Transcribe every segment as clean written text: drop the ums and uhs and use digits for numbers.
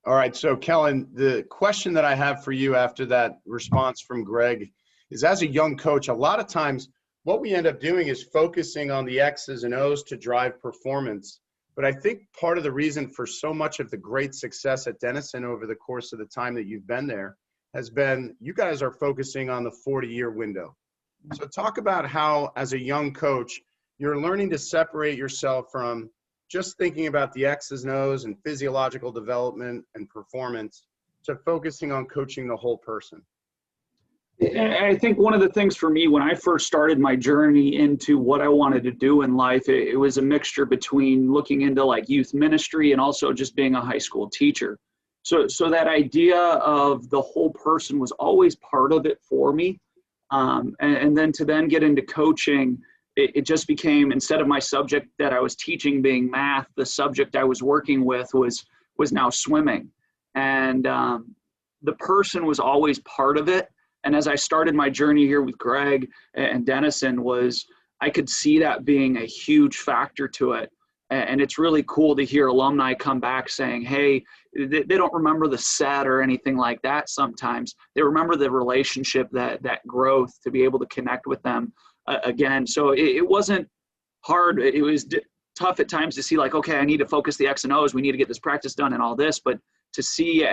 All right, so Kellen, the question that I have for you after that response from Greg is, as a young coach, a lot of times what we end up doing is focusing on the X's and O's to drive performance. But I think part of the reason for so much of the great success at Denison over the course of the time that you've been there has been you guys are focusing on the 40-year window. So talk about how, as a young coach, you're learning to separate yourself from just thinking about the X's and O's and physiological development and performance to focusing on coaching the whole person. I think one of the things for me when I first started my journey into what I wanted to do in life, it was a mixture between looking into like youth ministry and also just being a high school teacher. So that idea of the whole person was always part of it for me. And then to then get into coaching, it just became, instead of my subject that I was teaching being math, the subject I was working with was now swimming. And the person was always part of it. And as I started my journey here with Greg and Denison, I could see that being a huge factor to it. And it's really cool to hear alumni come back saying, hey, they don't remember the set or anything like that sometimes. They remember the relationship, that growth, to be able to connect with them again. So it wasn't hard. It was tough at times to see like, okay, I need to focus the X and O's. We need to get this practice done and all this. But to see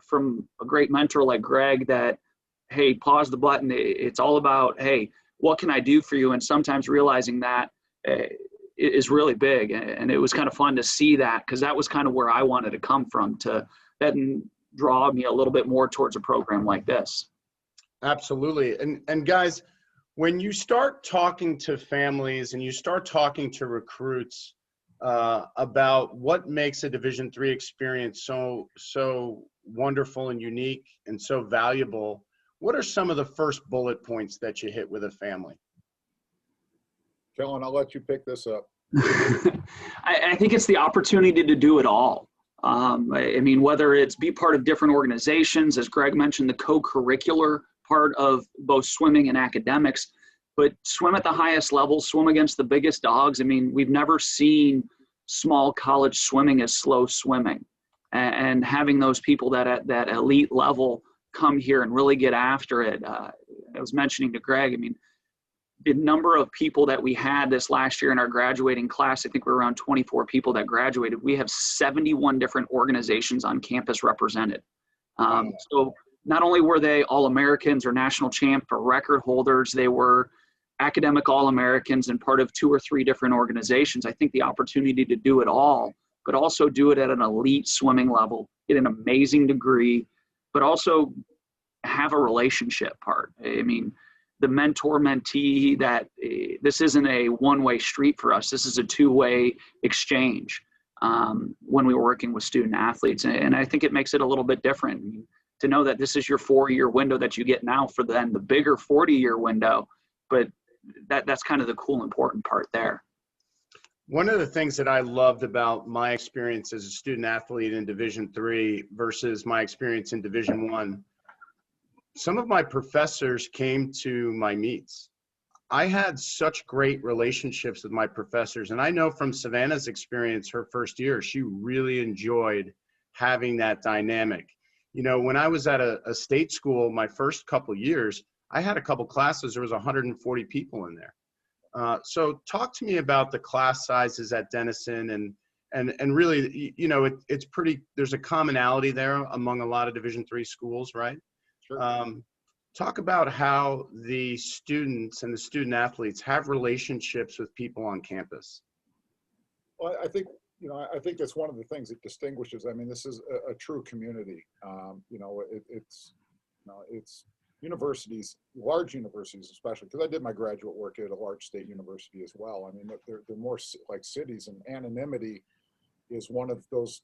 from a great mentor like Greg that, hey, pause the button. It's all about, hey, what can I do for you? And sometimes realizing that is really big. And it was kind of fun to see that, because that was kind of where I wanted to come from, to then draw me a little bit more towards a program like this. Absolutely. And guys, when you start talking to families and you start talking to recruits about what makes a Division III experience so wonderful and unique and so valuable, what are some of the first bullet points that you hit with a family? Kellen, I'll let you pick this up. I think it's the opportunity to do it all. I mean, whether it's be part of different organizations, as Greg mentioned, the co-curricular part of both swimming and academics, but swim at the highest level, swim against the biggest dogs. I mean, we've never seen small college swimming as slow swimming. And having those people that at that elite level come here and really get after it. I was mentioning to Greg, I mean, the number of people that we had this last year in our graduating class, I think we're around 24 people that graduated. We have 71 different organizations on campus represented. So not only were they All-Americans or national champ or record holders, they were academic All-Americans and part of 2 or 3 different organizations. I think the opportunity to do it all, but also do it at an elite swimming level, get an amazing degree, but also have a relationship part. I mean, the mentor-mentee, that this isn't a one-way street for us. This is a two-way exchange when we were working with student athletes. And I think it makes it a little bit different. I mean, to know that this is your 4-year window that you get now for then the bigger 40-year window, but that's kind of the cool, important part there. One of the things that I loved about my experience as a student athlete in Division III versus my experience in Division I, some of my professors came to my meets. I had such great relationships with my professors. And I know from Savannah's experience, her first year, she really enjoyed having that dynamic. You know, when I was at a state school, my first couple years, I had a couple classes, there was 140 people in there. So talk to me about the class sizes at Denison and really, you know, it's pretty, there's a commonality there among a lot of Division III schools, right? Sure. Talk about how the students and the student athletes have relationships with people on campus. Well, I think, you know, I think that's one of the things that distinguishes. I mean, this is a true community. You know, it's universities, large universities especially, because I did my graduate work at a large state university as well. I mean, they're more like cities, and anonymity is one of those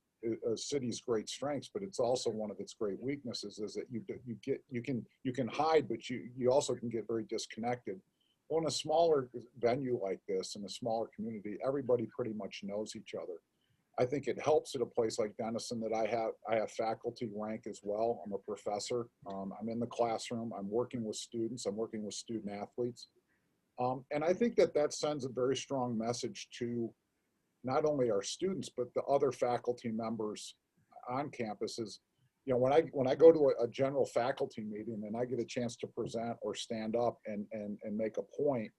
city's great strengths, but it's also one of its great weaknesses, is that you can hide, but you also can get very disconnected. Well, in a smaller venue like this, in a smaller community, everybody pretty much knows each other. I think it helps at a place like Denison that I have faculty rank as well. I'm a professor. I'm in the classroom. I'm working with students. I'm working with student athletes. And I think that sends a very strong message to not only our students, but the other faculty members. on campus is, when I go to a general faculty meeting and I get a chance to present or stand up and make a point,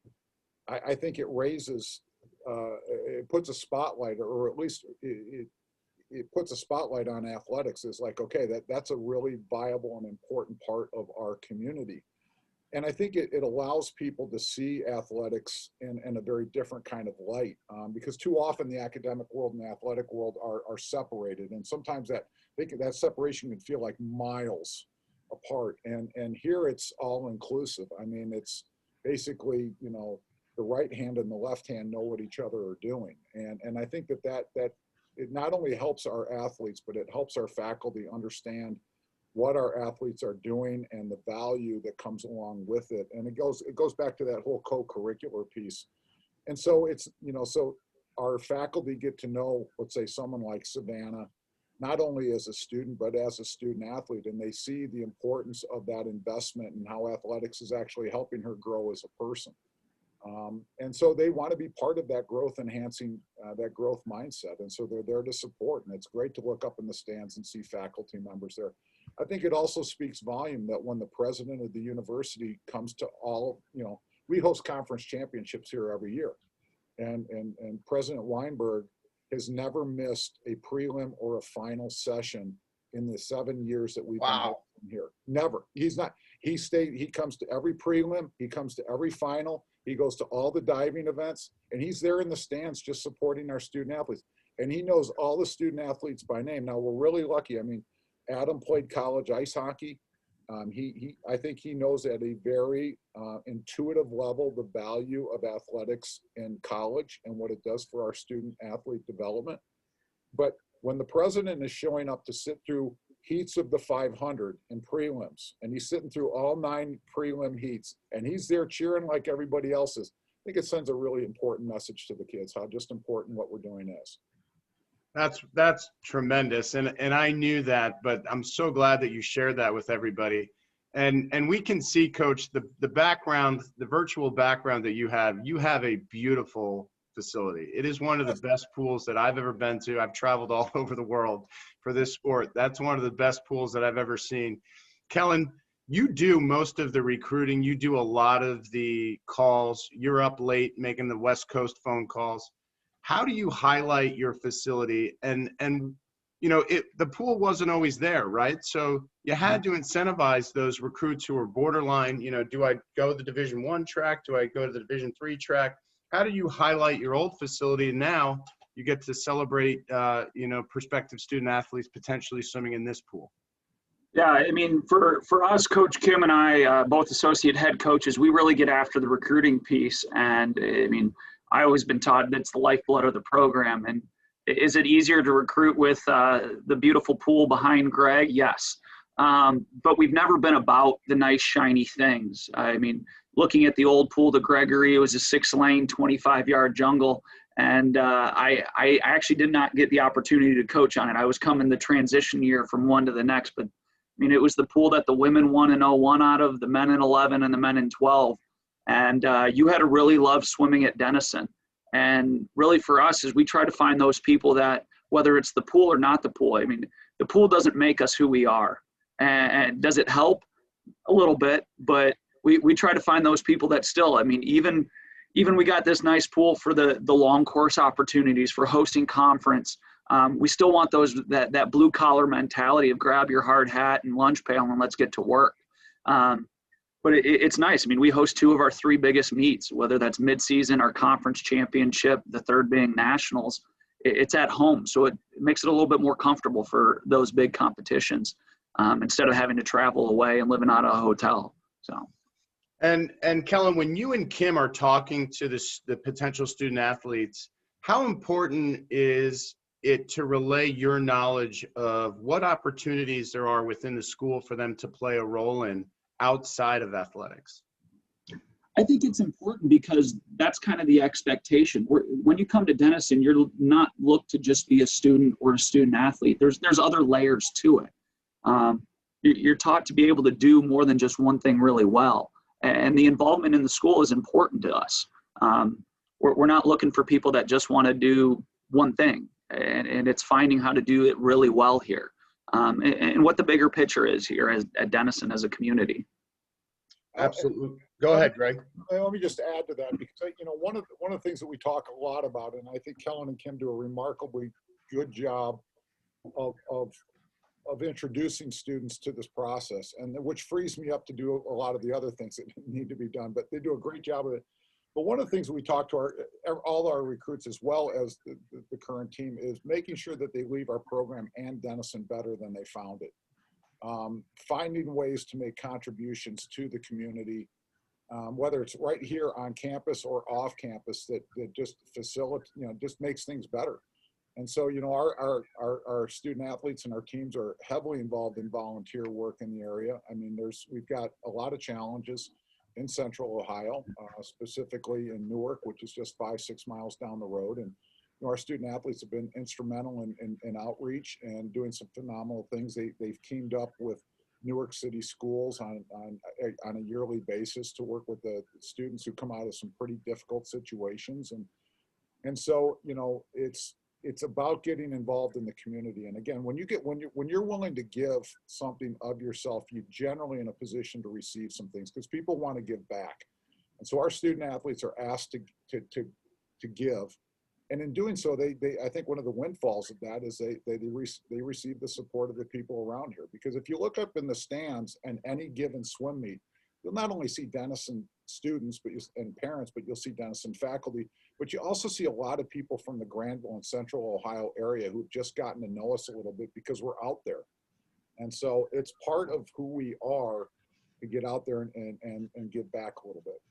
I think it raises, it puts a spotlight, or at least it puts a spotlight on athletics. It's like, okay, that's a really viable and important part of our community. And I think it allows people to see athletics in a very different kind of light, because too often the academic world and the athletic world are separated. And sometimes that separation can feel like miles apart. And here it's all inclusive. I mean, it's basically, the right hand and the left hand know what each other are doing. And I think that it not only helps our athletes, but it helps our faculty understand what our athletes are doing and the value that comes along with it. And it goes back to that whole co-curricular piece. And so it's, so our faculty get to know, let's say, someone like Savannah, not only as a student, but as a student athlete, and they see the importance of that investment and how athletics is actually helping her grow as a person. And so they want to be part of that growth enhancing, that growth mindset. And so they're there to support. And it's great to look up in the stands and see faculty members there. I think it also speaks volume that when the president of the university comes to all, we host conference championships here every year. And President Weinberg has never missed a prelim or a final session in the 7 years that we've been hosting here. Never. He comes to every prelim. He comes to every final. He goes to all the diving events, and he's there in the stands just supporting our student athletes. And he knows all the student athletes by name. Now, we're really lucky. I mean, Adam played college ice hockey. I think he knows at a very intuitive level the value of athletics in college and what it does for our student athlete development. But when the president is showing up to sit through heats of the 500 and prelims, and he's sitting through all 9 prelim heats, and he's there cheering like everybody else is, I think it sends a really important message to the kids, how just important what we're doing is. That's tremendous. And I knew that, but I'm so glad that you shared that with everybody. And we can see, Coach, the background, the virtual background that you have a beautiful facility. It is one of the best pools that I've ever been to. I've traveled all over the world for this sport. That's one of the best pools that I've ever seen. Kellen, you do most of the recruiting. You do a lot of the calls. You're up late making the West Coast phone calls. How do you highlight your facility? And the pool wasn't always there, right? So you had to incentivize those recruits who are borderline, do I go the Division I track? Do I go to the Division III track? How do you highlight your old facility? And now you get to celebrate, prospective student athletes potentially swimming in this pool. Yeah, I mean, for us, Coach Kim and I, both associate head coaches, we really get after the recruiting piece. And I mean, I always been taught that's the lifeblood of the program. And is it easier to recruit with the beautiful pool behind Greg? Yes. But we've never been about the nice, shiny things. I mean, looking at the old pool, the Gregory, it was a 6-lane, 25-yard jungle. And I actually did not get the opportunity to coach on it. I was coming the transition year from one to the next. But, I mean, it was the pool that the women won in 01 out of, the men in 11 and the men in 12. And you had to really love swimming at Denison. And really for us is we try to find those people that, whether it's the pool or not the pool, I mean, the pool doesn't make us who we are. And does it help? A little bit, but we try to find those people that still, I mean, even we got this nice pool for the long course opportunities for hosting conference. We still want that blue collar mentality of grab your hard hat and lunch pail and let's get to work. But it's nice. I mean, we host 2 of our 3 biggest meets, whether that's midseason or conference championship, the third being nationals. It's at home, so it makes it a little bit more comfortable for those big competitions instead of having to travel away and living out of a hotel. So. And Kellen, when you and Kim are talking to the potential student athletes, how important is it to relay your knowledge of what opportunities there are within the school for them to play a role in outside of athletics? I think it's important because that's kind of the expectation. When you come to Denison, you're not looked to just be a student or a student athlete. There's other layers to it. You're taught to be able to do more than just one thing really well. And the involvement in the school is important to us. We're not looking for people that just want to do one thing. And it's finding how to do it really well here. and what the bigger picture is here at Denison as a community. Absolutely. Go ahead, Greg. Let me just add to that, because one of the things that we talk a lot about, and I think Kellen and Kim do a remarkably good job of introducing students to this process, and which frees me up to do a lot of the other things that need to be done. But they do a great job of it. But one of the things we talk to all our recruits, as well as the current team, is making sure that they leave our program and Denison better than they found it. Finding ways to make contributions to the community, whether it's right here on campus or off campus, that just facilitate, just makes things better. And so, our student athletes and our teams are heavily involved in volunteer work in the area. I mean, we've got a lot of challenges in Central Ohio, specifically in Newark, which is just 5-6 miles down the road. And our student athletes have been instrumental in outreach and doing some phenomenal things. They've teamed up with Newark City schools on a yearly basis to work with the students who come out of some pretty difficult situations. And so, it's about getting involved in the community. And again, when you're willing to give something of yourself, you're generally in a position to receive some things, because people want to give back. And so our student athletes are asked to give. And in doing so, I think one of the windfalls of that is they receive the support of the people around here. Because if you look up in the stands and any given swim meet, you'll not only see Denison students and parents, but you'll see Denison faculty, but you also see a lot of people from the Granville and Central Ohio area who've just gotten to know us a little bit because we're out there. And so it's part of who we are to get out there and give back a little bit.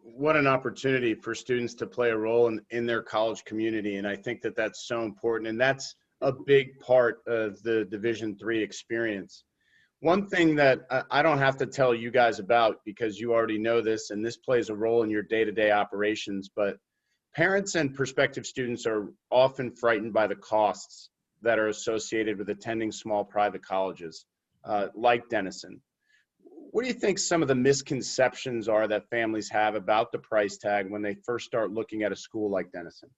What an opportunity for students to play a role in their college community. And I think that that's so important. And that's a big part of the Division III experience. One thing that I don't have to tell you guys about, because you already know this, and this plays a role in your day-to-day operations, but parents and prospective students are often frightened by the costs that are associated with attending small private colleges like Denison. What do you think some of the misconceptions are that families have about the price tag when they first start looking at a school like Denison?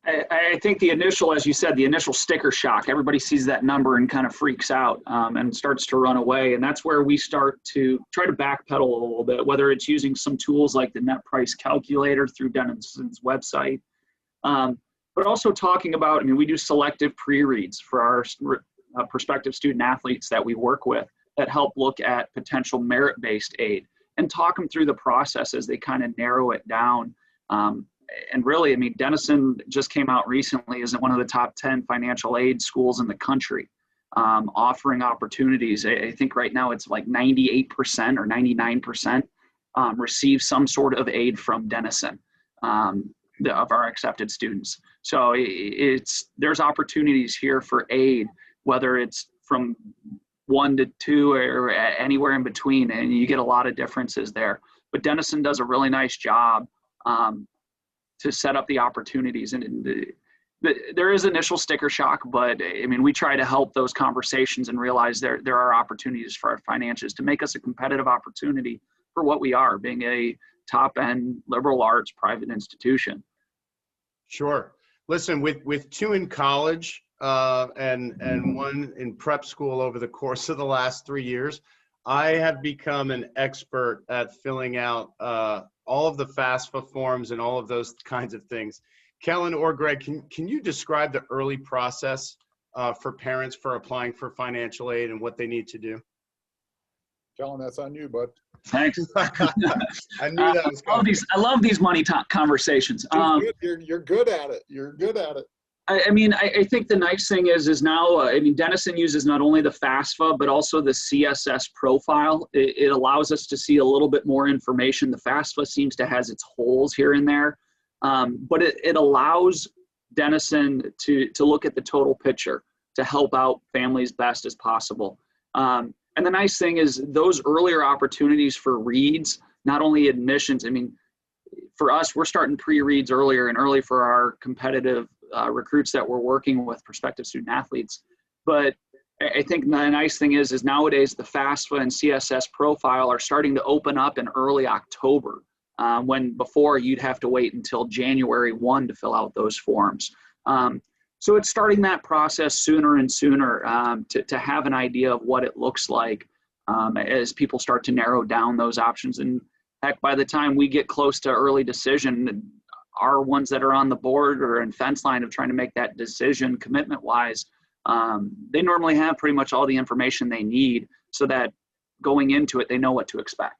I think the initial, as you said, the initial sticker shock, everybody sees that number and kind of freaks out and starts to run away. And that's where we start to try to backpedal a little bit, whether it's using some tools like the net price calculator through Denison's website, but also talking about, we do selective pre-reads for our prospective student athletes that we work with that help look at potential merit-based aid and talk them through the process as they kind of narrow it down. And really, Denison just came out recently as one of the top 10 financial aid schools in the country, offering opportunities. I think right now it's like 98% or 99% receive some sort of aid from Denison of our accepted students. So there's opportunities here for aid, whether it's from 1 to 2 or anywhere in between, and you get a lot of differences there. But Denison does a really nice job to set up the opportunities. And there is initial sticker shock, but we try to help those conversations and realize there are opportunities for our finances to make us a competitive opportunity for what we are, being a top-end liberal arts private institution. Sure. Listen, with 2 in college and 1 in prep school over the course of the last 3 years, I have become an expert at filling out all of the FAFSA forms and all of those kinds of things. Kellen or Greg, can you describe the early process for parents for applying for financial aid and what they need to do? Kellen, that's on you, bud. Thanks. I knew that was coming. I love these money conversations. You're good at it. You're good at it. I think the nice thing is now, Denison uses not only the FAFSA, but also the CSS profile. It allows us to see a little bit more information. The FAFSA seems to has its holes here and there, but it allows Denison to look at the total picture to help out families best as possible. And the nice thing is those earlier opportunities for reads, not only admissions, for us, we're starting pre-reads earlier and early for our competitive recruits that we're working with, prospective student athletes. But I think the nice thing is nowadays the FAFSA and CSS profile are starting to open up in early October, when before you'd have to wait until January 1 to fill out those forms. So it's starting that process sooner and sooner to have an idea of what it looks like as people start to narrow down those options. And heck, by the time we get close to early decision, our ones that are on the board or in fence line of trying to make that decision commitment-wise, they normally have pretty much all the information they need so that going into it, they know what to expect.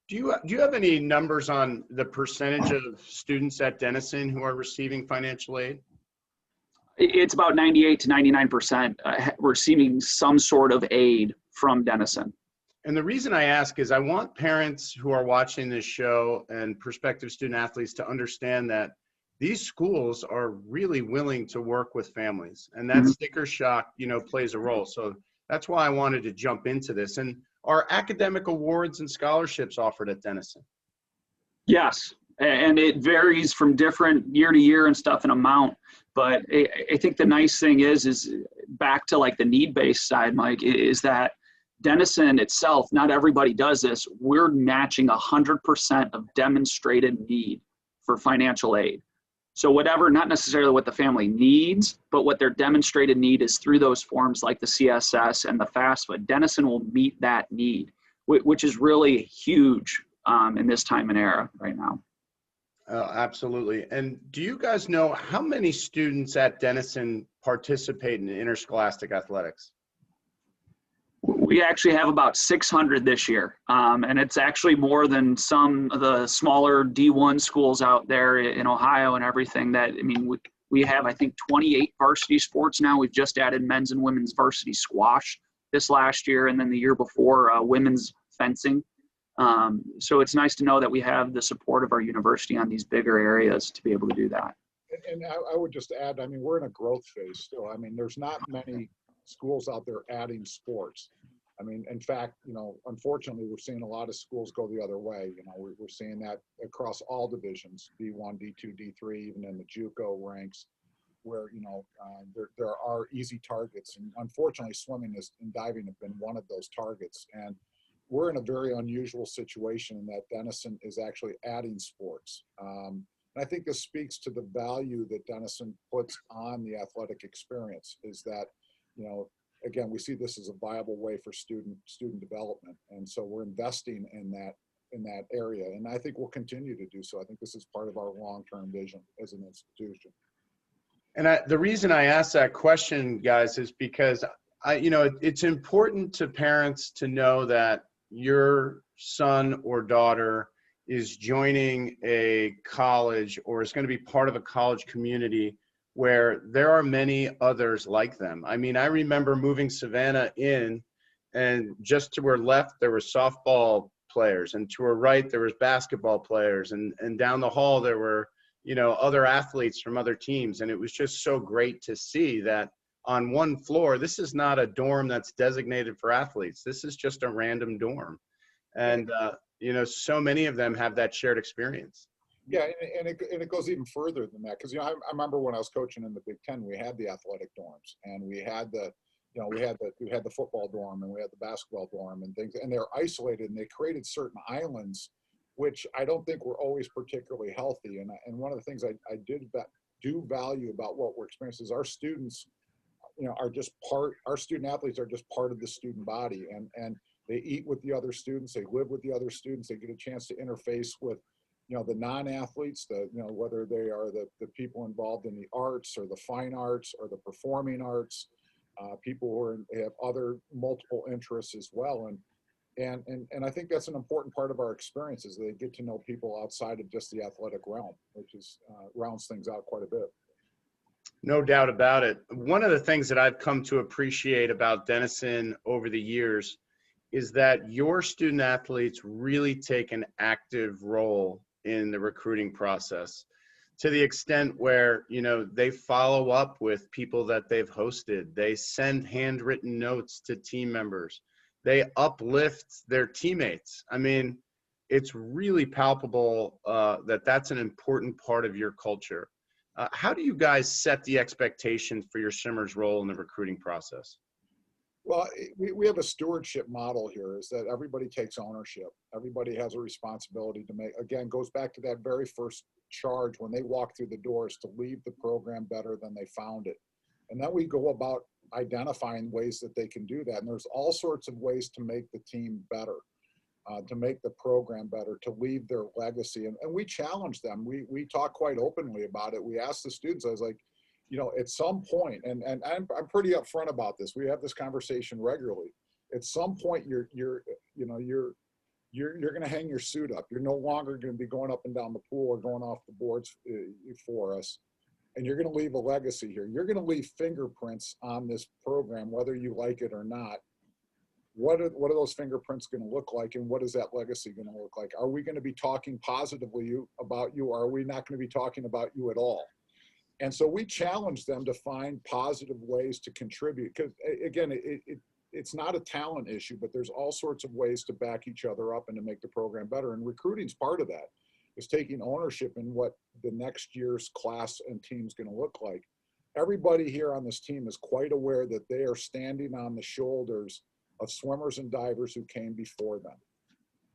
Do you have any numbers on the percentage of students at Denison who are receiving financial aid? It's about 98 to 99% receiving some sort of aid from Denison. And the reason I ask is I want parents who are watching this show and prospective student athletes to understand that these schools are really willing to work with families, and that sticker shock, plays a role. So that's why I wanted to jump into this. And are academic awards and scholarships offered at Denison? Yes, and it varies from different year to year and stuff in amount. But I think the nice thing is back to like the need-based side, Mike, is that Denison itself, not everybody does this. We're matching 100% of demonstrated need for financial aid. So whatever, not necessarily what the family needs, but what their demonstrated need is through those forms like the CSS and the FAFSA, Denison will meet that need, which is really huge in this time and era right now. Absolutely. And do you guys know how many students at Denison participate in interscholastic athletics? We actually have about 600 this year, and it's actually more than some of the smaller D1 schools out there in Ohio and everything. We have, I think, 28 varsity sports now. We've just added men's and women's varsity squash this last year, and then the year before, women's fencing. So it's nice to know that we have the support of our university on these bigger areas to be able to do that. And I would just add, we're in a growth phase still. There's not many schools out there adding sports. In fact, unfortunately, we're seeing a lot of schools go the other way. We're seeing that across all divisions, D1, D2, D3, even in the JUCO ranks, where, there are easy targets. And unfortunately, swimming and diving have been one of those targets. And we're in a very unusual situation in that Denison is actually adding sports. And I think this speaks to the value that Denison puts on the athletic experience, is that, again, we see this as a viable way for student development. And so we're investing in that area. And I think we'll continue to do so. I think this is part of our long-term vision as an institution. And the reason I asked that question, guys, is because it's important to parents to know that your son or daughter is joining a college or is going to be part of a college community where there are many others like them. I remember moving Savannah in, and just to her left, there were softball players, and to her right, there was basketball players, and down the hall, there were, other athletes from other teams. And it was just so great to see that on one floor, this is not a dorm that's designated for athletes. This is just a random dorm. And, so many of them have that shared experience. Yeah, and it goes even further than that, because I remember when I was coaching in the Big Ten, we had the athletic dorms, and we had the football dorm, and we had the basketball dorm, and things, and they're isolated, and they created certain islands, which I don't think were always particularly healthy. And one of the things I do value about what we're experiencing is our students, our student athletes are just part of the student body, and they eat with the other students, they live with the other students, they get a chance to interface with the non-athletes, whether they are the people involved in the arts or the fine arts or the performing arts, people who have other multiple interests as well. And I think that's an important part of our experience, is they get to know people outside of just the athletic realm, which is rounds things out quite a bit. No doubt about it. One of the things that I've come to appreciate about Denison over the years is that your student athletes really take an active role in the recruiting process, to the extent where, they follow up with people that they've hosted. They send handwritten notes to team members. They uplift their teammates. It's really palpable that that's an important part of your culture. How do you guys set the expectations for your swimmers' role in the recruiting process? Well, we have a stewardship model here, is that everybody takes ownership. Everybody has a responsibility to make, again, goes back to that very first charge when they walk through the doors, to leave the program better than they found it. And then we go about identifying ways that they can do that. And there's all sorts of ways to make the team better, to make the program better, to leave their legacy. And we challenge them. We talk quite openly about it. We ask the students, I was like, you know, at some point, and I'm pretty upfront about this. We have this conversation regularly. At some point, you're going to hang your suit up. You're no longer going to be going up and down the pool or going off the boards for us. And you're going to leave a legacy here. You're going to leave fingerprints on this program, whether you like it or not. What are those fingerprints going to look like, and what is that legacy going to look like? Are we going to be talking positively about you, or are we not going to be talking about you at all? And so we challenge them to find positive ways to contribute, because again, it's not a talent issue, but there's all sorts of ways to back each other up and to make the program better. And recruiting's part of that, is taking ownership in what the next year's class and team's going to look like. Everybody here on this team is quite aware that they are standing on the shoulders of swimmers and divers who came before them,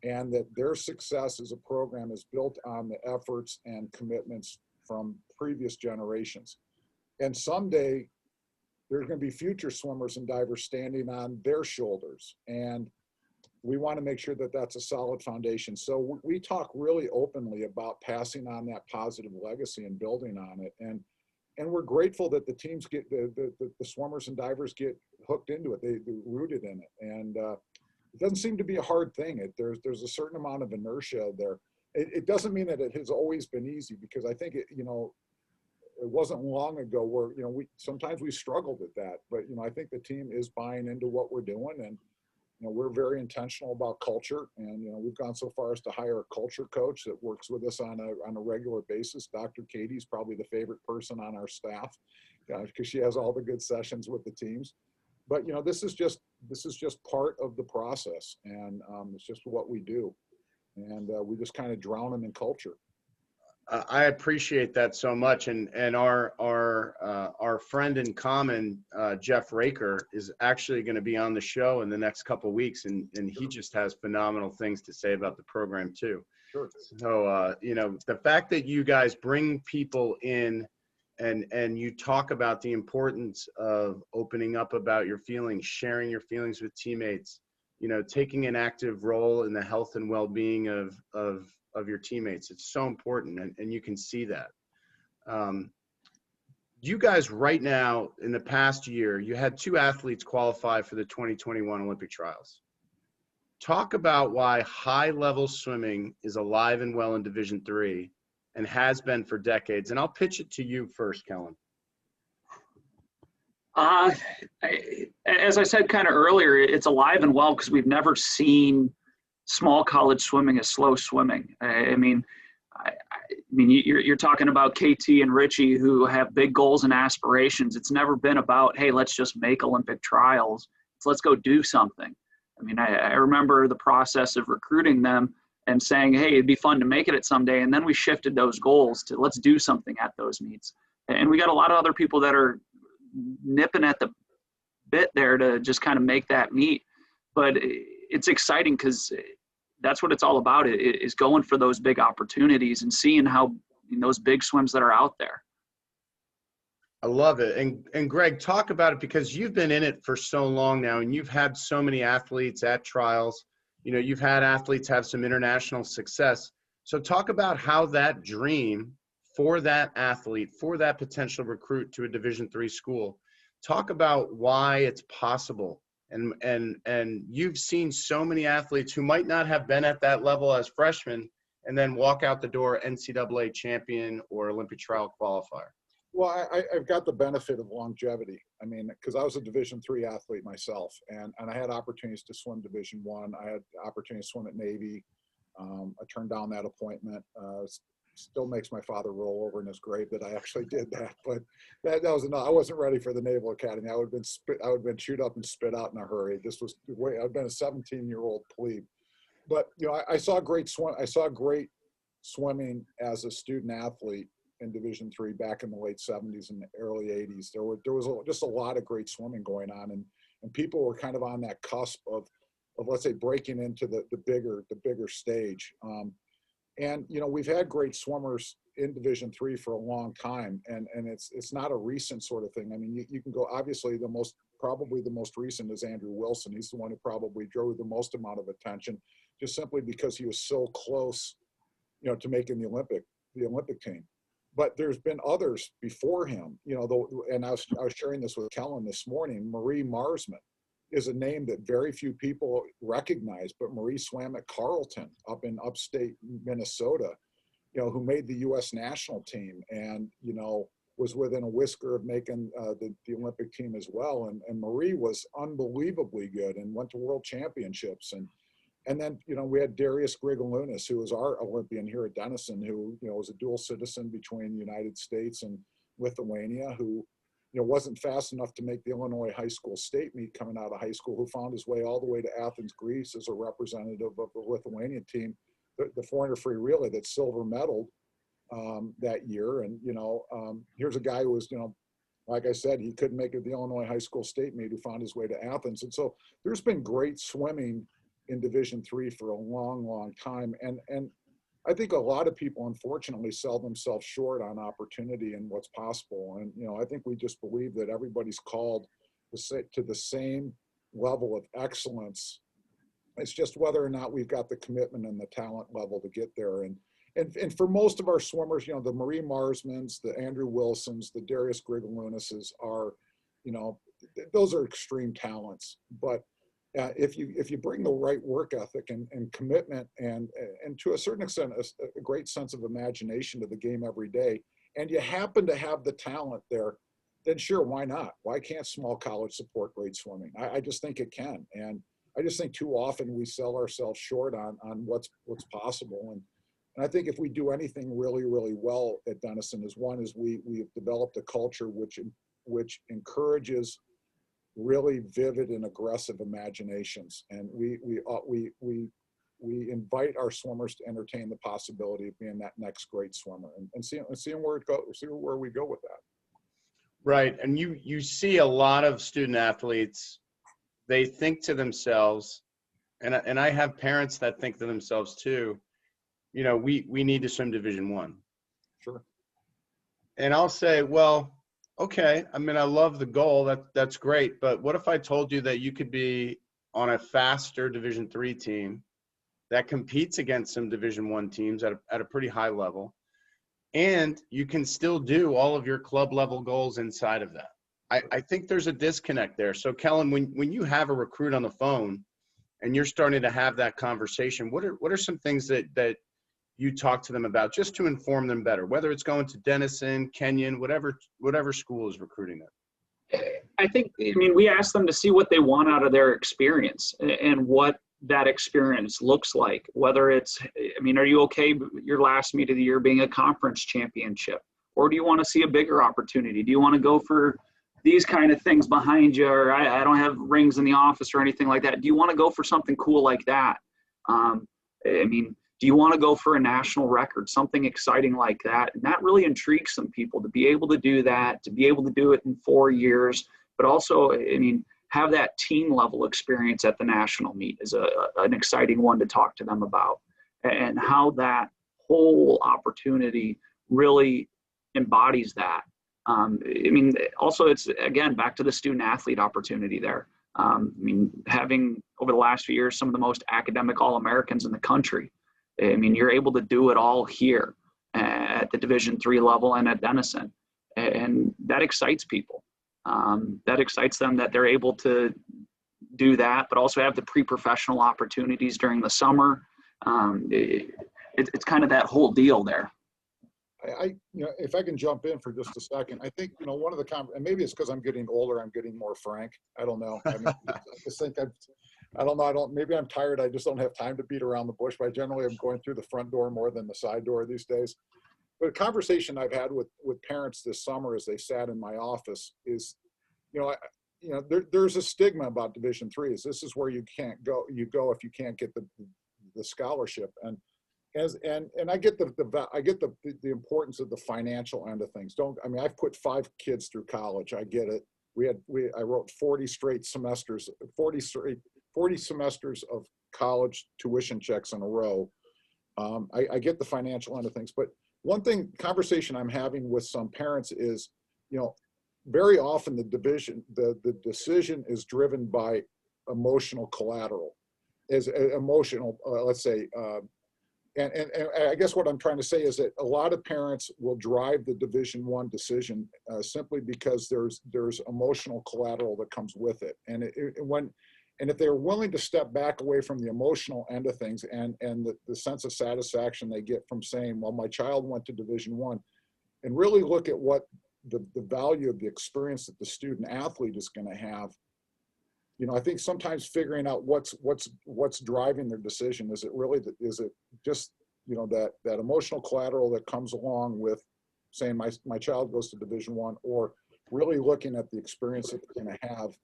and that their success as a program is built on the efforts and commitments from previous generations. And someday there's going to be future swimmers and divers standing on their shoulders. And we want to make sure that that's a solid foundation. So we talk really openly about passing on that positive legacy and building on it. And we're grateful that the teams get, the swimmers and divers get hooked into it. They're rooted in it. And it doesn't seem to be a hard thing. There's a certain amount of inertia there. It doesn't mean that it has always been easy, because I think it wasn't long ago where, sometimes we struggled at that, but, I think the team is buying into what we're doing, and, we're very intentional about culture, and, we've gone so far as to hire a culture coach that works with us on a regular basis. Dr. Katie's probably the favorite person on our staff, because she has all the good sessions with the teams. But, this is just part of the process, and it's just what we do. And we just kind of drown them in culture. I appreciate that so much, and our friend in common, Jeff Raker, is actually going to be on the show in the next couple of weeks, and he just has phenomenal things to say about the program too. Sure. So the fact that you guys bring people in, and you talk about the importance of opening up about your feelings, sharing your feelings with teammates, taking an active role in the health and well-being of your teammates. It's so important, and you can see that. You guys right now, in the past year, you had 2 athletes qualify for the 2021 Olympic trials. Talk about why high-level swimming is alive and well in Division III and has been for decades. And I'll pitch it to you first, Kellen. As I said kind of earlier, it's alive and well because we've never seen small college swimming as slow swimming. I mean, you're talking about KT and Richie, who have big goals and aspirations. It's never been about, hey, let's just make Olympic trials. Let's go do something. I mean, I remember the process of recruiting them and saying, hey, it'd be fun to make it someday. And then we shifted those goals to let's do something at those meets. And we got a lot of other people that are nipping at the bit there to just kind of make that meet. But it's exciting because that's what it's all about, is going for those big opportunities and seeing how those big swims that are out there. I love it. And Greg, talk about it, because you've been in it for so long now, and you've had so many athletes at trials. You've had athletes have some international success. So talk about how that dream for that athlete, for that potential recruit to a Division III school, talk about why it's possible. And you've seen so many athletes who might not have been at that level as freshmen and then walk out the door NCAA champion or Olympic trial qualifier. Well, I've got the benefit of longevity. I mean, because I was a Division III athlete myself, and I had opportunities to swim Division I. I had the opportunity to swim at Navy. I turned down that appointment. Still makes my father roll over in his grave that I actually did that. But that was enough. I wasn't ready for the Naval Academy. I would have been chewed up and spit out in a hurry. This was the way I've been a 17-year-old plebe. But I saw great swimming as a student athlete in Division III back in the late 70s and early 80s. There was just a lot of great swimming going on, and and people were kind of on that cusp of let's say breaking into the bigger stage. And you know, we've had great swimmers in Division III for a long time, and it's not a recent sort of thing. I mean, you can go, obviously probably the most recent is Andrew Wilson. He's the one who probably drew the most amount of attention, just simply because he was so close, you know, to making the Olympic team. But there's been others before him, you know, and I was sharing this with Kellen this morning. Marie Marsman is a name that very few people recognize, but Marie swam at Carleton up in upstate Minnesota, you know, who made the U.S. national team, and, you know, was within a whisker of making the Olympic team as well. And Marie was unbelievably good and went to world championships. And then, you know, we had Darius Grigalunas, who was our Olympian here at Denison, who, you know, was a dual citizen between the United States and Lithuania, who, you know, wasn't fast enough to make the Illinois high school state meet coming out of high school, who found his way all the way to Athens, Greece as a representative of the Lithuanian team, the 400 free relay that silver medaled that year. And, you know, here's a guy who was, you know, like I said, he couldn't make it the Illinois high school state meet, who found his way to Athens. And so there's been great swimming in Division III for a long time. And I think a lot of people, unfortunately, sell themselves short on opportunity and what's possible. And, you know, I think we just believe that everybody's called to the same level of excellence. It's just whether or not we've got the commitment and the talent level to get there. And for most of our swimmers, you know, the Marie Marsmans, the Andrew Wilsons, the Darius Grigalunases are, you know, those are extreme talents. But if you bring the right work ethic and commitment and to a certain extent a great sense of imagination to the game every day, and you happen to have the talent there, then sure, why not? Why can't small college support great swimming? I just think it can. And I just think too often we sell ourselves short on what's possible. And I think if we do anything really well at Denison, is we've developed a culture which encourages really vivid and aggressive imaginations, and we invite our swimmers to entertain the possibility of being that next great swimmer, and seeing where it goes, see where we go with that. Right, and you see a lot of student athletes, they think to themselves, and I have parents that think to themselves too, you know, we need to swim Division I. Sure. And I'll say, well, okay, I mean, I love the goal. That's great. But what if I told you that you could be on a faster Division III team that competes against some Division I teams at a pretty high level, and you can still do all of your club level goals inside of that? I think there's a disconnect there. So Kellen, when you have a recruit on the phone and you're starting to have that conversation, what are some things that you talk to them about just to inform them better, whether it's going to Denison, Kenyon, whatever school is recruiting them? I think, I mean, we ask them to see what they want out of their experience and what that experience looks like. Whether it's, I mean, are you okay your last meet of the year being a conference championship? Or do you want to see a bigger opportunity? Do you want to go for these kind of things behind you? Or I don't have rings in the office or anything like that. Do you want to go for something cool like that? I mean, do you want to go for a national record, something exciting like that? And that really intrigues some people, to be able to do that, to be able to do it in 4 years, but also, I mean, have that team level experience at the national meet is an exciting one to talk to them about, and how that whole opportunity really embodies that. I mean, also, it's, again, back to the student athlete opportunity there. I mean, having over the last few years some of the most academic All-Americans in the country. I mean, you're able to do it all here at the Division III level and at Denison, and that excites people. That excites them that they're able to do that, but also have the pre-professional opportunities during the summer. It's kind of that whole deal there. You know, if I can jump in for just a second, I think, you know, one of the and maybe it's because I'm getting older, I'm getting more frank. I don't know. I mean, I just think I don't know. Maybe I'm tired. I just don't have time to beat around the bush. But generally, I'm going through the front door more than the side door these days. But a conversation I've had with parents this summer as they sat in my office is, you know, there's a stigma about Division III. This is where you can't go. You go if you can't get the scholarship. And I get the importance of the financial end of things. I mean, I've put 5 kids through college. I get it. I wrote 40 semesters of college tuition checks in a row. I get the financial end of things, but one conversation I'm having with some parents is, very often the decision is driven by emotional collateral, let's say, and I guess what I'm trying to say is that a lot of parents will drive the Division I decision simply because there's emotional collateral that comes with it. And if they're willing to step back away from the emotional end of things and the sense of satisfaction they get from saying, well, my child went to Division I, and really look at what the value of the experience that the student athlete is going to have. I think sometimes figuring out what's driving their decision. Is it just, that emotional collateral that comes along with saying my child goes to Division I, or really looking at the experience that they're going to have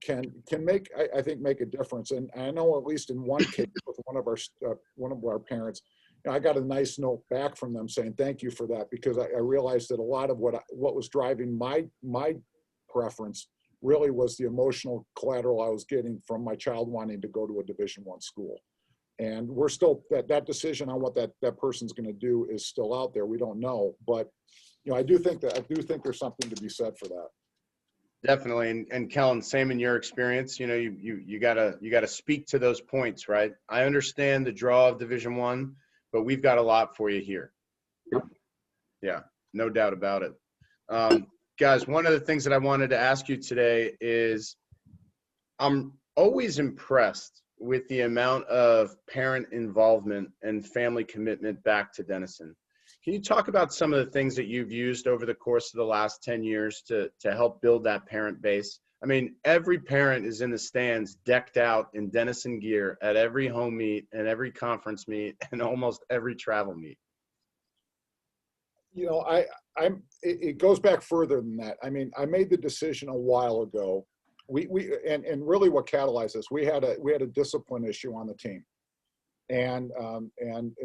can make, I think, make a difference. And I know at least in one case with one of our parents, I got a nice note back from them saying thank you for that, because I realized that a lot of what was driving my preference really was the emotional collateral I was getting from my child wanting to go to a Division I school. And we're still, that decision on what that person's going to do is still out there. We don't know, but I do think there's something to be said for that. Definitely. And Kellen, same in your experience, you gotta speak to those points, right? I understand the draw of Division I, but we've got a lot for you here. Yep. Yeah, no doubt about it. Guys, one of the things that I wanted to ask you today is, I'm always impressed with the amount of parent involvement and family commitment back to Denison. Can you talk about some of the things that you've used over the course of the last 10 years to help build that parent base? I mean, every parent is in the stands decked out in Denison gear at every home meet and every conference meet and almost every travel meet. It goes back further than that. I mean, I made the decision a while ago. And really what catalyzed this, we had a discipline issue on the team, and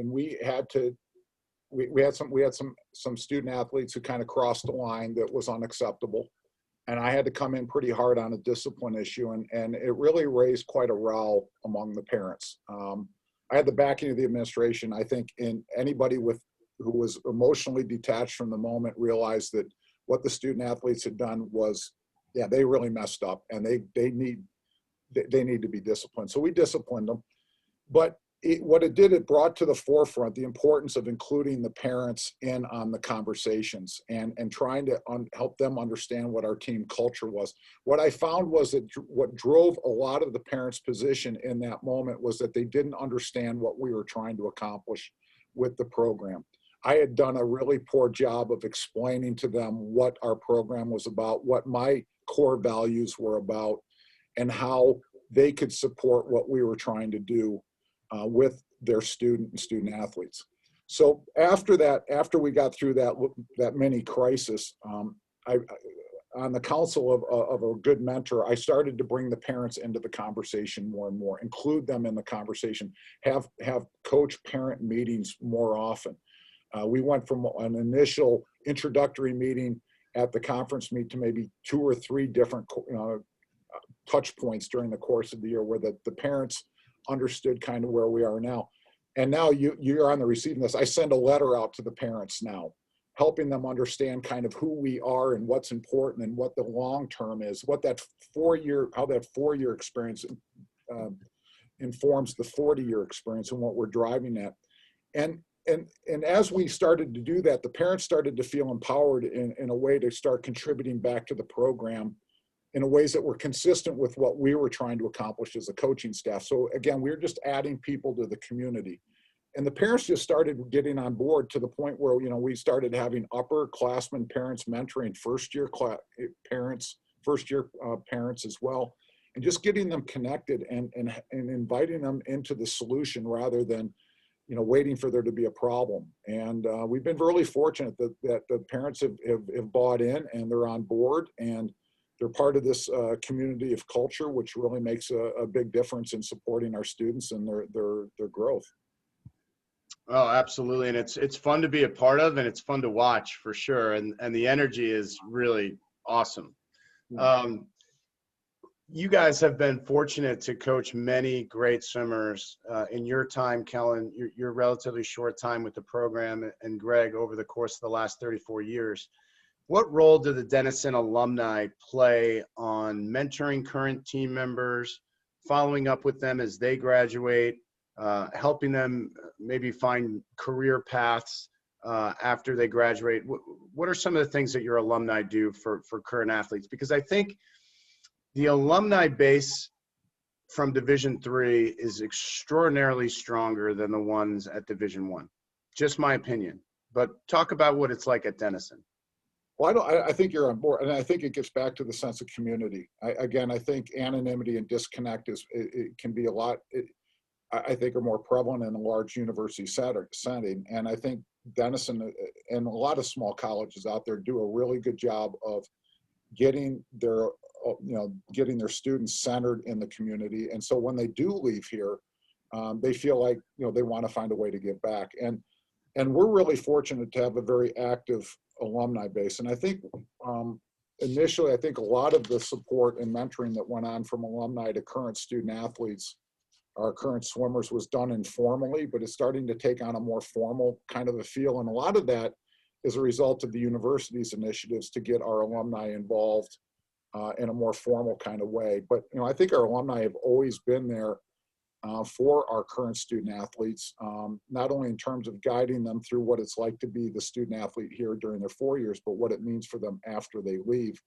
we had some student athletes who kind of crossed the line that was unacceptable, and I had to come in pretty hard on a discipline issue, and it really raised quite a row among the parents. I had the backing of the administration. I think anybody who was emotionally detached from the moment realized that what the student athletes had done was, they really messed up, and they need to be disciplined. So we disciplined them. But it brought to the forefront the importance of including the parents in on the conversations and trying to help them understand what our team culture was. What I found was that what drove a lot of the parents' position in that moment was that they didn't understand what we were trying to accomplish with the program. I had done a really poor job of explaining to them what our program was about, what my core values were about, and how they could support what we were trying to do with their student athletes. So after we got through that mini crisis, on the counsel of a good mentor, I started to bring the parents into the conversation more and more, include them in the conversation, have coach-parent meetings more often. We went from an initial introductory meeting at the conference meet to maybe 2 or 3 different touch points during the course of the year where the parents understood kind of where we are now. And now you're on the receiving list. I send a letter out to the parents now, helping them understand kind of who we are and what's important and what the long term is, how that 4-year experience informs the 40-year experience and what we're driving at. And as we started to do that, the parents started to feel empowered in a way to start contributing back to the program in ways that were consistent with what we were trying to accomplish as a coaching staff. So again, we were just adding people to the community. And the parents just started getting on board to the point where, we started having upperclassmen parents mentoring first-year parents as well, and just getting them connected and inviting them into the solution rather than, waiting for there to be a problem. And we've been really fortunate that the parents have bought in and they're on board, and they're part of this community of culture, which really makes a big difference in supporting our students and their growth. Oh, absolutely. And it's fun to be a part of, and it's fun to watch for sure. And the energy is really awesome. You guys have been fortunate to coach many great swimmers in your time, Kellen, your relatively short time with the program, and Greg over the course of the last 34 years. What role do the Denison alumni play on mentoring current team members, following up with them as they graduate, helping them maybe find career paths after they graduate? What are some of the things that your alumni do for current athletes? Because I think the alumni base from Division III is extraordinarily stronger than the ones at Division I. Just my opinion. But talk about what it's like at Denison. Well, I think you're on board, and I think it gets back to the sense of community. I think anonymity and disconnect it can be a lot. I think are more prevalent in a large university setting, and I think Denison and a lot of small colleges out there do a really good job of getting their students centered in the community. And so when they do leave here, they feel like, they want to find a way to give back. And we're really fortunate to have a very active alumni base. And I think initially, I think a lot of the support and mentoring that went on from alumni to current student athletes, our current swimmers, was done informally, but it's starting to take on a more formal kind of a feel. And a lot of that is a result of the university's initiatives to get our alumni involved in a more formal kind of way. But, I think our alumni have always been there for our current student athletes, not only in terms of guiding them through what it's like to be the student athlete here during their 4 years, but what it means for them after they leave.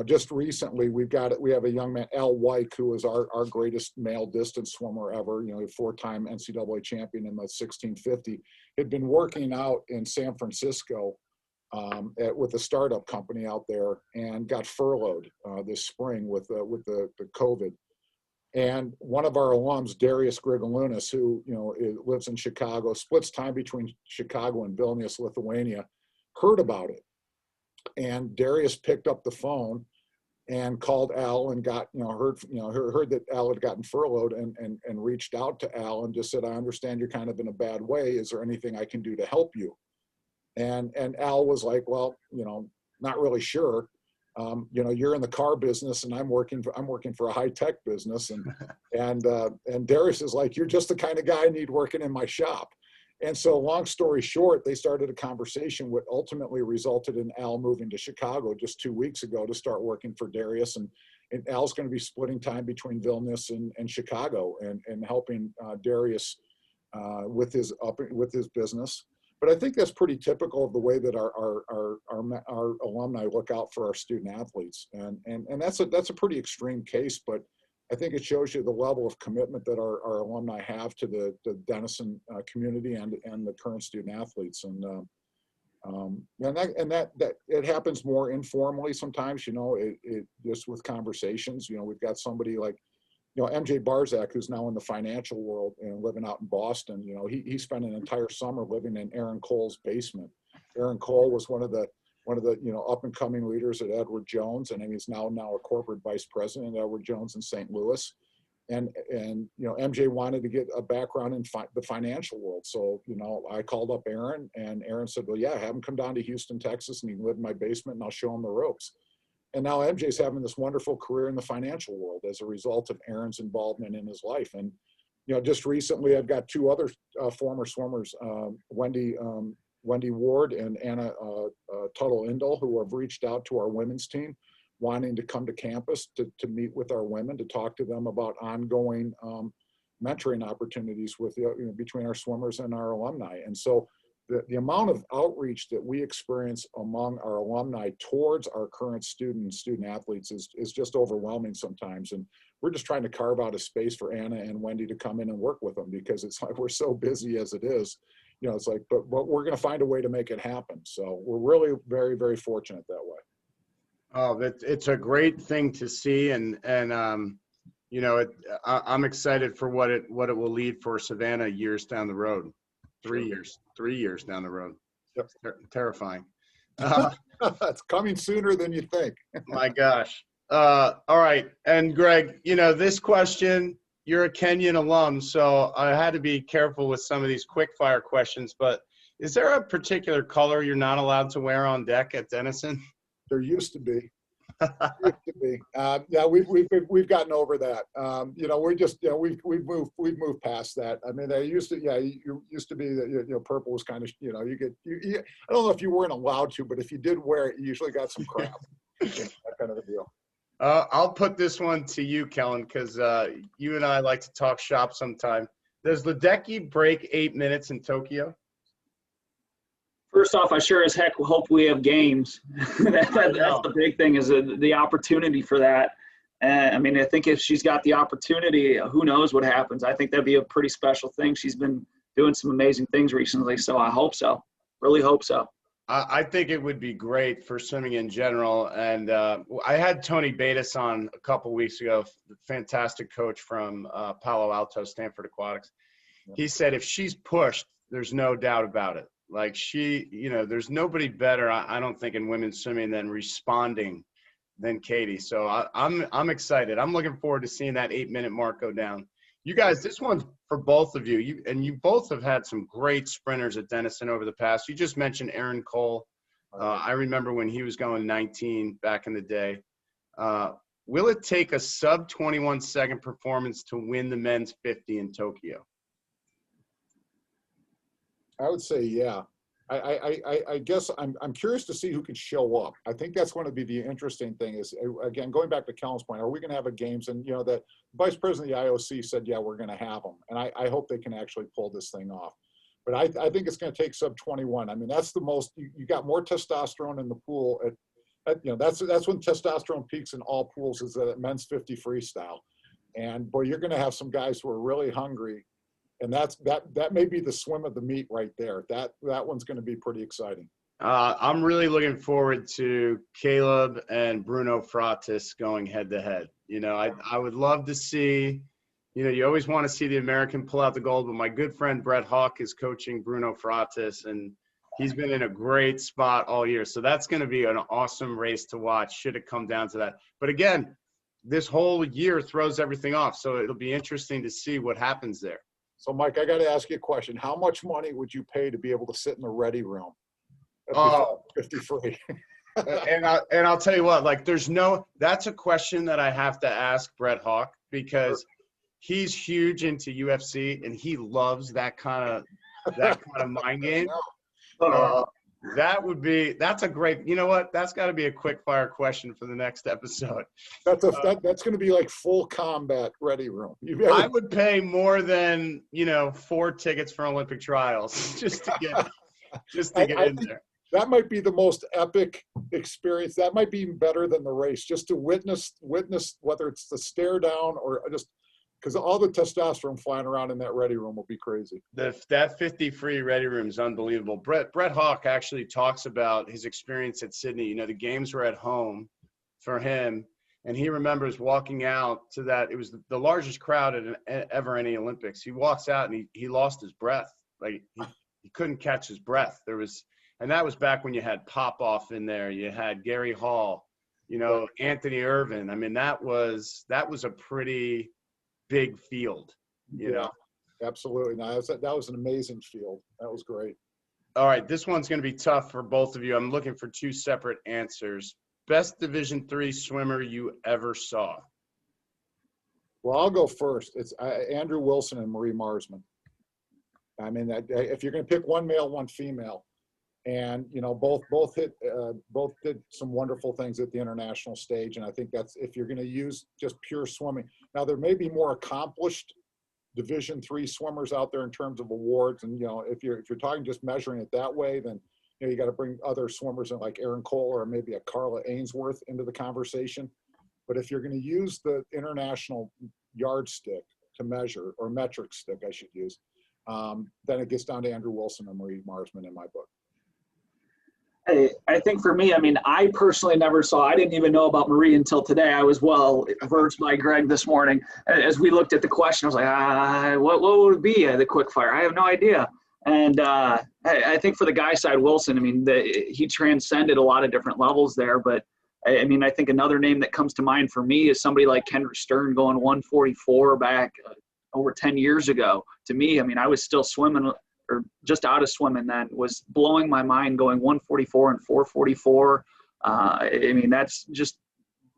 Just recently we have a young man, Al White, who is our greatest male distance swimmer ever, a 4-time NCAA champion in the 1650, had been working out in San Francisco with a startup company out there, and got furloughed this spring with the COVID. And one of our alums, Darius Grigalunas, who lives in Chicago, splits time between Chicago and Vilnius, Lithuania, heard about it. And Darius picked up the phone and called Al and got heard that Al had gotten furloughed, and reached out to Al and just said, "I understand you're kind of in a bad way. Is there anything I can do to help you?" And Al was like, "Well, not really sure. You're in the car business, and I'm working for a high tech business." And Darius is like, "You're just the kind of guy I need working in my shop." And so, long story short, they started a conversation which ultimately resulted in Al moving to Chicago just 2 weeks ago to start working for Darius. And Al's going to be splitting time between Vilnius and Chicago and helping Darius with his business. But I think that's pretty typical of the way that our alumni look out for our student athletes. And that's a pretty extreme case, but I think it shows you the level of commitment that our alumni have to the Denison community and the current student athletes. And that it happens more informally sometimes, it just with conversations. We've got somebody like, MJ Barzak, who's now in the financial world and living out in Boston. He spent an entire summer living in Aaron Cole's basement. Aaron Cole was one of the up and coming leaders at Edward Jones, and he's now a corporate vice president at Edward Jones in St. Louis. And MJ wanted to get a background in the financial world. So, I called up Aaron, and Aaron said, "Well, yeah, have him come down to Houston, Texas, and he can live in my basement, and I'll show him the ropes." And now MJ's having this wonderful career in the financial world as a result of Aaron's involvement in his life. And, just recently I've got two other former swimmers, Wendy Ward and Anna Tuttle-Indle, who have reached out to our women's team, wanting to come to campus to meet with our women, to talk to them about ongoing mentoring opportunities with between our swimmers and our alumni. And so the amount of outreach that we experience among our alumni towards our current student athletes is just overwhelming sometimes. And we're just trying to carve out a space for Anna and Wendy to come in and work with them, because it's like we're so busy as it is. It's like, but we're going to find a way to make it happen. So we're really very, very fortunate that way. Oh, it's a great thing to see. And I'm excited for what it will lead for Savannah years down the road. 3 years down the road. Yep. Terrifying. It's coming sooner than you think. My gosh. All right. And Greg, this question, you're a Kenyon alum, so I had to be careful with some of these quick fire questions, but is there a particular color you're not allowed to wear on deck at Denison? There used to be. Used to be. Yeah, we've gotten over that. You know, we're just, you know, we've moved past that. I mean, they used to, yeah, you used to be that, you know, purple was kind of, you know, I don't know if you weren't allowed to, but if you did wear it, you usually got some crap. That kind of a deal. I'll put this one to you, Kellen, because you and I like to talk shop sometime. Does Ledecky break 8 minutes in Tokyo? First off, I sure as heck hope we have games. That's the big thing, is the opportunity for that. I mean, I think if she's got the opportunity, who knows what happens. I think that'd be a pretty special thing. She's been doing some amazing things recently, so I hope so. Really hope so. I think it would be great for swimming in general. And I had Tony Bates on a couple weeks ago, fantastic coach from Palo Alto, Stanford Aquatics. He said if she's pushed, there's no doubt about it. Like she, you know, there's nobody better, I don't think, in women's swimming than responding than Katie. So I'm excited. I'm looking forward to seeing that 8 minute mark go down. You guys, this one's for both of you. You both have had some great sprinters at Denison over the past. You just mentioned Aaron Cole. I remember when he was going 19 back in the day. Will it take a sub 21 second performance to win the men's 50 in Tokyo? I would say, yeah. I guess I'm curious to see who can show up. I think that's going to be the interesting thing is, again, going back to Kellen's point, are we going to have a games? And, you know, the vice president of the IOC said, yeah, we're going to have them. And I hope they can actually pull this thing off. But I think it's going to take sub 21. I mean, that's the most, you got more testosterone in the pool. You know, that's when testosterone peaks in all pools, is at men's 50 freestyle. And boy, you're going to have some guys who are really hungry. And that may be the swim of the meet right there. That one's going to be pretty exciting. I'm really looking forward to Caleb and Bruno Fratis going head to head. You know, I would love to see, you know, you always want to see the American pull out the gold, but my good friend Brett Hawk is coaching Bruno Fratis, and he's been in a great spot all year. So that's going to be an awesome race to watch, should it come down to that. But again, this whole year throws everything off. So it'll be interesting to see what happens there. So, Mike, I got to ask you a question. How much money would you pay to be able to sit in the ready room? Oh, 50 free. and I'll tell you what, like, that's a question that I have to ask Brett Hawk, because he's huge into UFC and he loves that kind of mind game. That's a great, you know what? That's got to be a quick fire question for the next episode. That's going to be like full combat ready room. I would pay more than, you know, 4 tickets for Olympic trials just to get in there. That might be the most epic experience. That might be even better than the race, just to witness whether it's the stare down or just, because all the testosterone flying around in that ready room will be crazy. That 50 free ready room is unbelievable. Brett Hawk actually talks about his experience at Sydney. You know, the games were at home for him, and he remembers walking out to that. It was the largest crowd at ever any Olympics. He walks out and he lost his breath. Like he couldn't catch his breath. And that was back when you had Popoff in there. You had Gary Hall, you know, Anthony Irvin. I mean, that was a pretty big field, you know. Absolutely. No, that was an amazing field. That was great. All right, this one's going to be tough for both of you. I'm looking for 2 separate answers. Best Division III swimmer you ever saw? Well, I'll go first. It's Andrew Wilson and Marie Marsman. I mean, if you're going to pick one male, one female, and you know, both did some wonderful things at the international stage. And I think that's, if you're going to use just pure swimming. Now, there may be more accomplished Division III swimmers out there in terms of awards, and you know, if you're talking just measuring it that way, then you know, you got to bring other swimmers in, like Aaron Cole or maybe a Carla Ainsworth, into the conversation. But if you're going to use the international yardstick to measure, or metric stick I should use, then it gets down to Andrew Wilson and Marie Marsman in my book. I think for me, I mean, I personally never saw, I didn't even know about Marie until today. I was well versed by Greg this morning. As we looked at the question, I was like, what would it be, the quick fire? I have no idea. And I think for the guy side, Wilson, I mean, he transcended a lot of different levels there. But I mean, I think another name that comes to mind for me is somebody like Kendra Stern going 144 back over 10 years ago. To me, I mean, I was still swimming, or just out of swimming then, was blowing my mind, going 144 and 444. I mean, that's just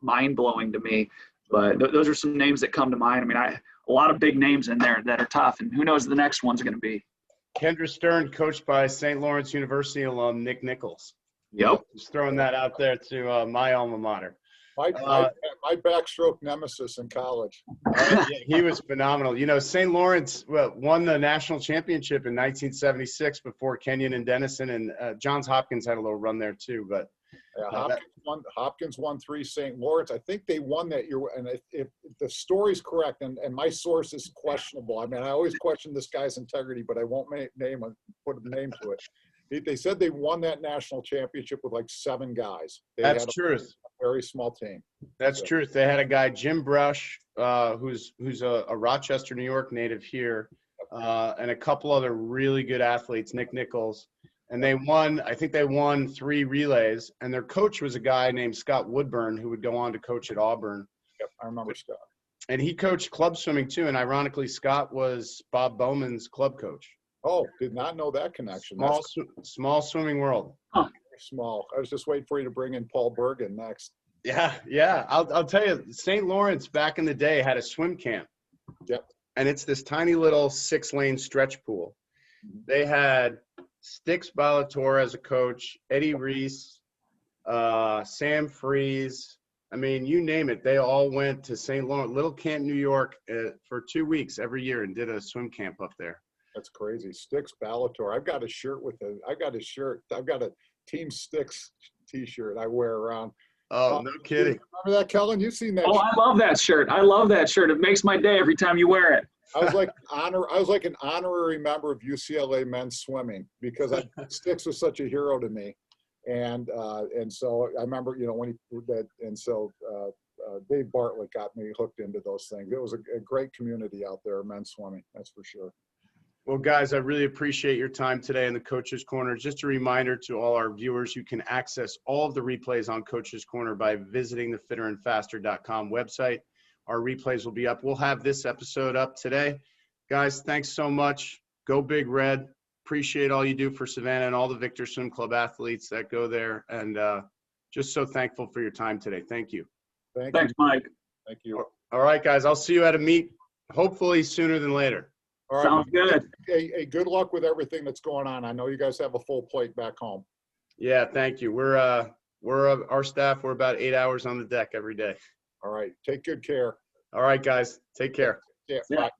mind-blowing to me. But those are some names that come to mind. I mean, a lot of big names in there that are tough, and who knows the next one's going to be. Kendra Stern, coached by St. Lawrence University alum Nick Nichols. Yep. Just throwing that out there to my alma mater. My backstroke nemesis in college. Yeah, he was phenomenal. You know, St. Lawrence won the national championship in 1976 before Kenyon and Denison, and Johns Hopkins had a little run there too. But Hopkins won 3. St. Lawrence, I think they won that year. And if the story's correct, and my source is questionable. I mean, I always question this guy's integrity, but I won't put a name to it. They said they won that national championship with like 7 guys. That's truth. A very small team. That's truth. They had a guy, Jim Brush, who's a Rochester, New York native here, and a couple other really good athletes, Nick Nichols. And I think they won 3 relays, and their coach was a guy named Scott Woodburn, who would go on to coach at Auburn. Yep, I remember Scott. And he coached club swimming too, and ironically, Scott was Bob Bowman's club coach. Oh, did not know that connection. Small swimming world. Huh. Small. I was just waiting for you to bring in Paul Bergen next. Yeah. I'll tell you, St. Lawrence back in the day had a swim camp. Yep. And it's this tiny little 6-lane stretch pool. They had Stix Ballator as a coach, Eddie Reese, Sam Freeze. I mean, you name it. They all went to St. Lawrence, Little Canton, New York for 2 weeks every year and did a swim camp up there. That's crazy. Stix Ballator. I've got a Team Stix t-shirt I wear around. Oh, no kidding. Remember that, Kellen? You've seen that. Oh, I love that shirt. It makes my day every time you wear it. I was like an honorary member of UCLA men's swimming because Stix was such a hero to me. And so I remember, when Dave Bartlett got me hooked into those things. It was a great community out there, men's swimming, that's for sure. Well, guys, I really appreciate your time today in the Coach's Corner. Just a reminder to all our viewers, you can access all of the replays on Coach's Corner by visiting the fitterandfaster.com website. Our replays will be up. We'll have this episode up today. Guys, thanks so much. Go Big Red. Appreciate all you do for Savannah and all the Victor Swim Club athletes that go there. And just so thankful for your time today. Thank you. Thanks, Mike. Thank you. All right, guys. I'll see you at a meet, hopefully sooner than later. All right. Sounds good. Hey, good luck with everything that's going on. I know you guys have a full plate back home. Yeah, thank you. We're our staff. We're about 8 hours on the deck every day. All right. Take good care. All right, guys. Take care. Yeah. Yeah. Bye.